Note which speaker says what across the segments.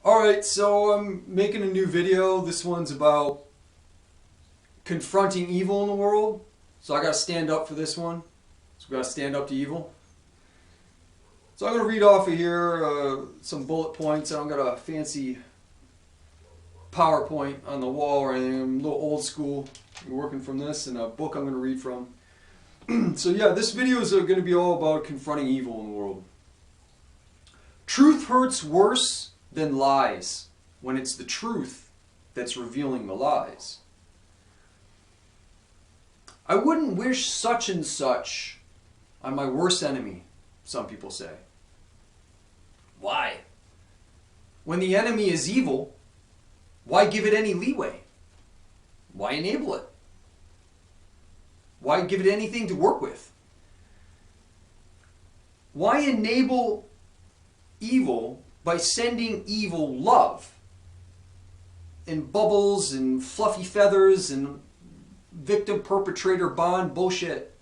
Speaker 1: Alright, so I'm making a new video. This one's about confronting evil in the world. So I gotta stand up for this one. So we gotta stand up to evil. So I'm gonna read off of here some bullet points. I don't got a fancy PowerPoint on the wall or anything. I'm a little old school. I'm working from this and a book I'm gonna read from. So yeah, this video is gonna be all about confronting evil in the world. Truth hurts worse than lies when it's the truth that's revealing the lies. I wouldn't wish such and such on my worst enemy, some people say. Why? When the enemy is evil, why give it any leeway? Why enable it? Why give it anything to work with? Why enable evil by sending evil love and bubbles and fluffy feathers and victim-perpetrator bond bullshit?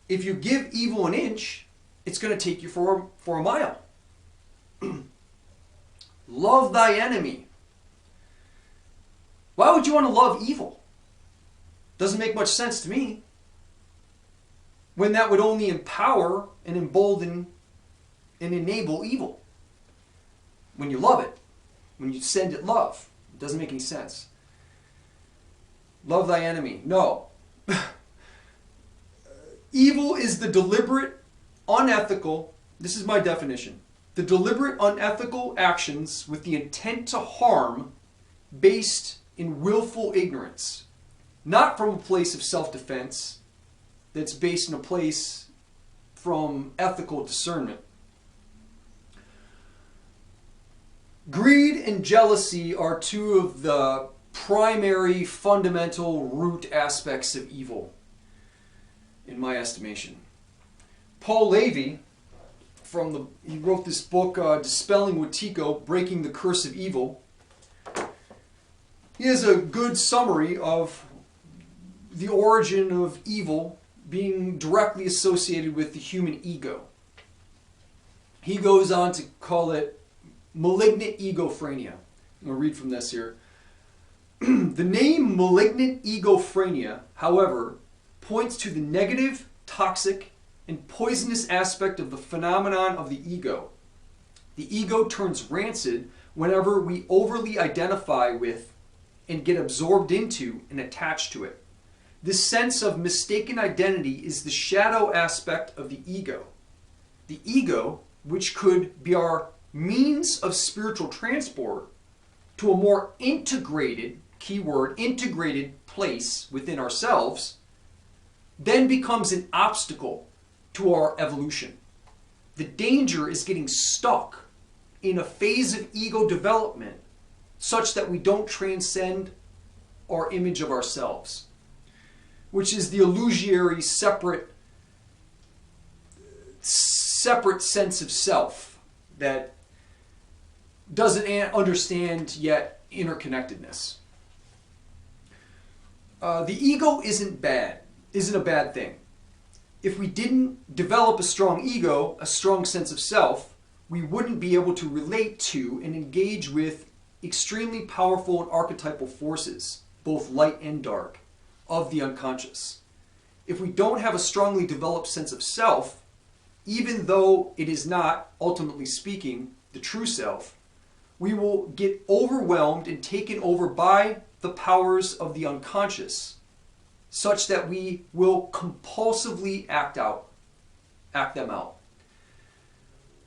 Speaker 1: If you give evil an inch, it's going to take you for a mile. Love thy enemy. Why would you want to love evil? Doesn't make much sense to me. When that would only empower and embolden and enable evil. When you love it, when you send it love, it doesn't make any sense. Love thy enemy. No. Evil is the deliberate, unethical, this is my definition, the deliberate, unethical actions with the intent to harm based in willful ignorance. Not from a place of self-defense that's based in a place from ethical discernment. Greed and jealousy are two of the primary, fundamental, root aspects of evil, in my estimation. Paul Levy, he wrote this book, Dispelling Wetiko, Breaking the Curse of Evil. He has a good summary of the origin of evil being directly associated with the human ego. He goes on to call it malignant egophrenia. I'm going to read from this here. The name malignant egophrenia, however, points to the negative, toxic, and poisonous aspect of the phenomenon of the ego. The ego turns rancid whenever we overly identify with and get absorbed into and attached to it. This sense of mistaken identity is the shadow aspect of the ego. The ego, which could be our means of spiritual transport to a more integrated, keyword, integrated place within ourselves, then becomes an obstacle to our evolution. The danger is getting stuck in a phase of ego development such that we don't transcend our image of ourselves, which is the illusory separate sense of self that doesn't understand yet interconnectedness. The ego isn't a bad thing. If we didn't develop a strong ego, a strong sense of self, we wouldn't be able to relate to and engage with extremely powerful and archetypal forces, both light and dark, of the unconscious. If we don't have a strongly developed sense of self, even though it is not, ultimately speaking, the true self, we will get overwhelmed and taken over by the powers of the unconscious, such that we will compulsively act them out.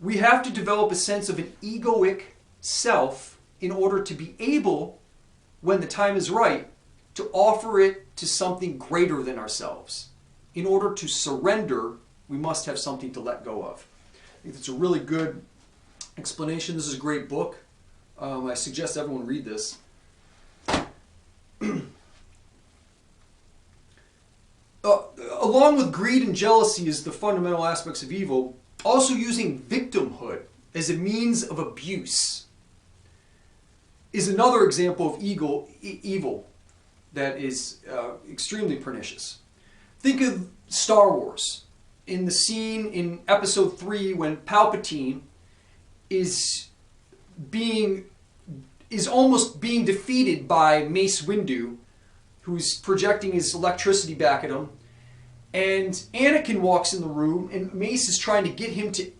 Speaker 1: We have to develop a sense of an egoic self in order to be able, when the time is right, to offer it to something greater than ourselves. In order to surrender, we must have something to let go of. I think that's a really good explanation. This is a great book. I suggest everyone read this. Along with greed and jealousy as the fundamental aspects of evil, also using victimhood as a means of abuse is another example of evil that is extremely pernicious. Think of Star Wars. In the scene in Episode 3 when Palpatine is is almost being defeated by Mace Windu, who's projecting his electricity back at him. And Anakin walks in the room, and Mace is trying to get him to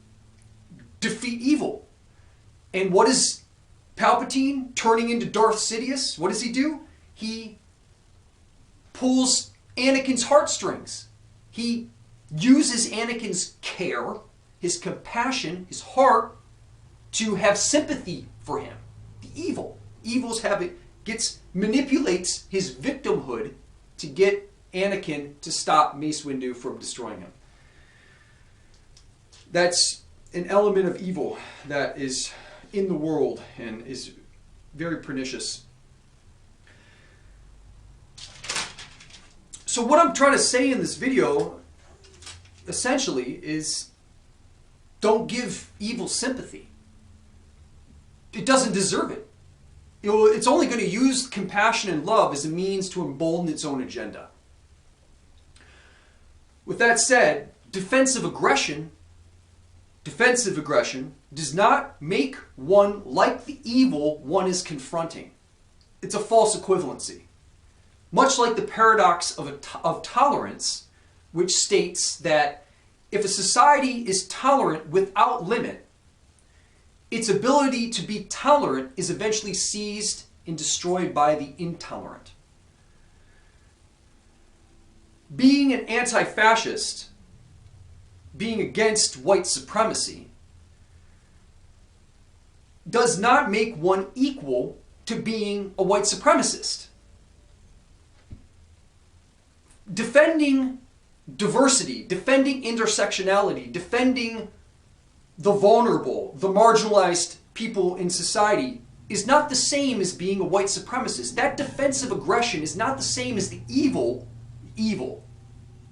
Speaker 1: defeat evil. And what is Palpatine turning into Darth Sidious? What does he do? He pulls Anakin's heartstrings. He uses Anakin's care, his compassion, his heart, to have sympathy for him. The evil. Manipulates his victimhood to get Anakin to stop Mace Windu from destroying him. That's an element of evil that is in the world and is very pernicious. So what I'm trying to say in this video, essentially, is don't give evil sympathy. It doesn't deserve it. It's only going to use compassion and love as a means to embolden its own agenda. With that said, defensive aggression does not make one like the evil one is confronting. It's a false equivalency. Much like the paradox of tolerance, which states that if a society is tolerant without limit, its ability to be tolerant is eventually seized and destroyed by the intolerant. Being an anti-fascist, being against white supremacy, does not make one equal to being a white supremacist. Defending diversity, defending intersectionality, defending the vulnerable, the marginalized people in society is not the same as being a white supremacist. That defensive aggression is not the same as the evil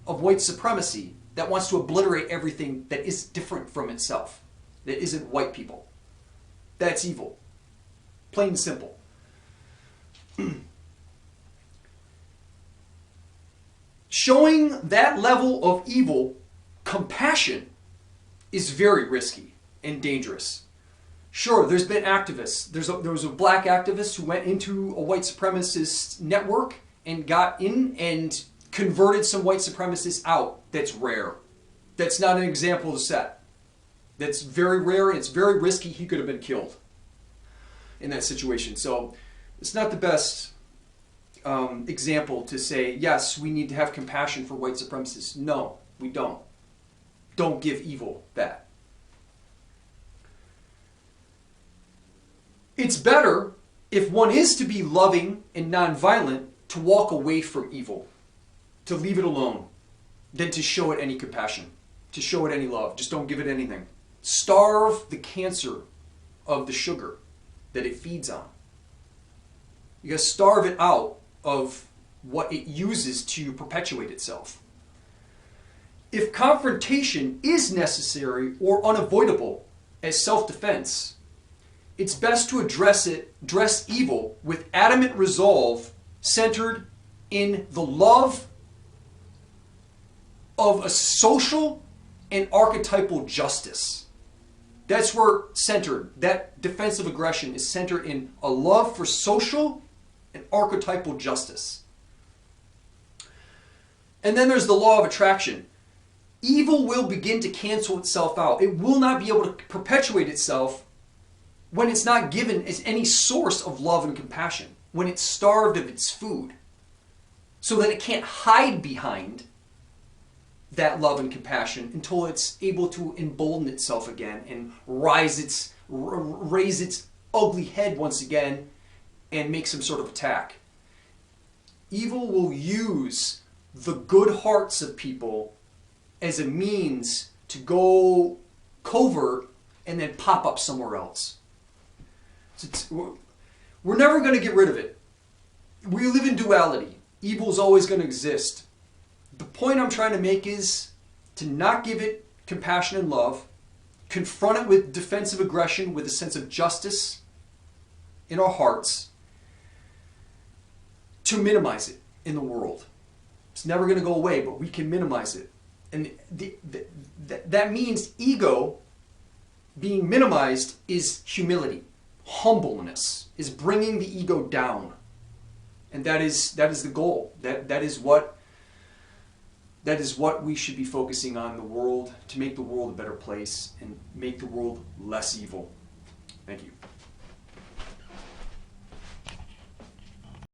Speaker 1: of white supremacy that wants to obliterate everything that is different from itself, that isn't white people. That's evil. Plain and simple. Showing that level of evil compassion is very risky and dangerous. Sure, there's been activists. There was a black activist who went into a white supremacist network and got in and converted some white supremacists out. That's rare. That's not an example to set. That's very rare and it's very risky. He could have been killed in that situation. So it's not the best example to say, yes, we need to have compassion for white supremacists. No, we don't. Don't give evil that. It's better, if one is to be loving and nonviolent, to walk away from evil, to leave it alone, than to show it any compassion, to show it any love. Just don't give it anything. Starve the cancer of the sugar that it feeds on. You gotta starve it out of what it uses to perpetuate itself. If confrontation is necessary or unavoidable as self-defense, it's best to address evil with adamant resolve centered in the love of a social and archetypal justice. That's where that defensive aggression is centered in a love for social and archetypal justice. And then there's the law of attraction. Evil will begin to cancel itself out. It will not be able to perpetuate itself when it's not given as any source of love and compassion, when it's starved of its food, so that it can't hide behind that love and compassion until it's able to embolden itself again and raise its ugly head once again and make some sort of attack. Evil will use the good hearts of people as a means to go covert and then pop up somewhere else. We're never going to get rid of it. We live in duality. Evil is always going to exist. The point I'm trying to make is to not give it compassion and love, confront it with defensive aggression with a sense of justice in our hearts, to minimize it in the world. It's never going to go away, but we can minimize it. And that means ego being minimized is humility. humbleness, is bringing the ego down. And that is the goal. That is what we should be focusing on in the world, to make the world a better place and make the world less evil. Thank you.